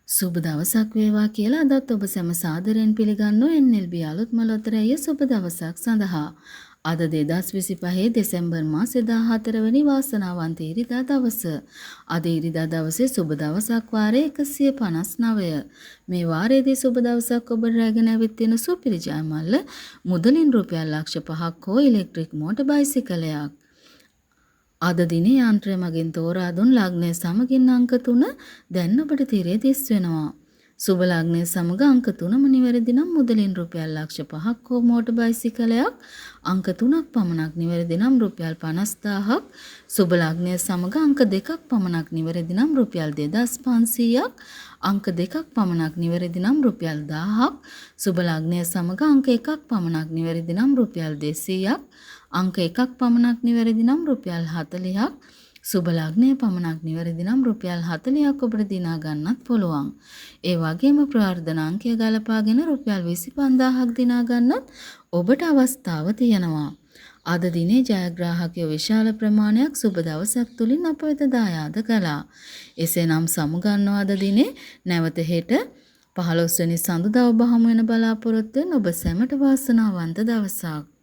සුබ දවසක් වේවා කියලා අදත් ඔබ සැම සාදරයෙන් පිළිගන්නෝ NLB අලුත්ම ලොතරැය සුබ දවසක් සඳහා. අද 2025 දෙසැම්බර් මාසේ 14 වෙනි වාසනාවන්ත ඉරිදා දවස. අද ඉරිදා දවසේ සුබ දවසක් වාරයේ 159. මේ වාරයේදී සුබ දවසක් ඔබ රැගෙන ඇවිත් තියෙන සුපිරි ජයමල්ල මුදලින් රුපියල් ලක්ෂ 5ක් හෝ ඉලෙක්ට්‍රික් මෝටර් බයිසිකලයක්. අද දිනේ යාන්ත්‍රය මගින් තෝරා දුන් ලග්නය සමගින් අංක 3 දැන් ඔබට තිරේ දිස් වෙනවා. සුබ ලග්නය සමග අංක 3ම නිවැරදි නම් මුදලින් රුපියල් ලක්ෂ 5ක් හෝ මෝටර් බයිසිකලයක් අංක 3ක් පමණක් නිවැරදි නම් රුපියල් 50000ක් සුබ ලග්නය සමග අංක 2ක් පමණක් නිවැරදි නම් රුපියල් 2500ක් අංක 2ක් පමණක් නිවැරදි නම් රුපියල් 1000ක් සුබ ලග්නය සමග අංක 1ක් පමණක් නිවැරදි නම් රුපියල් 200ක් අංක 1ක් පමණක් නිවැරදි නම් රුපියල් 40ක් සුබ ලග්නය පමණක් නිවැරදි නම් රුපියල් 40ක් ඔබට දිනා ගන්නත් පුළුවන්. ඒ වගේම ප්‍රවර්ධන අංකය ගලපාගෙන රුපියල් 25000ක් දිනා ගන්නත් ඔබට අවස්ථාව තියෙනවා. අද දිනේ ජයග්‍රාහකයෝ විශාල ප්‍රමාණයක් සුබ දවසක් තුලින් අප වෙත දායාද කළා. එසේනම් සමුගන්නවා අද දිනේ නැවත හෙට 15 වෙනි සඳුදා ඔබ හමු වෙන බලාපොරොත්තු වෙන ඔබ සැමට වාසනාවන්ත දවසක්.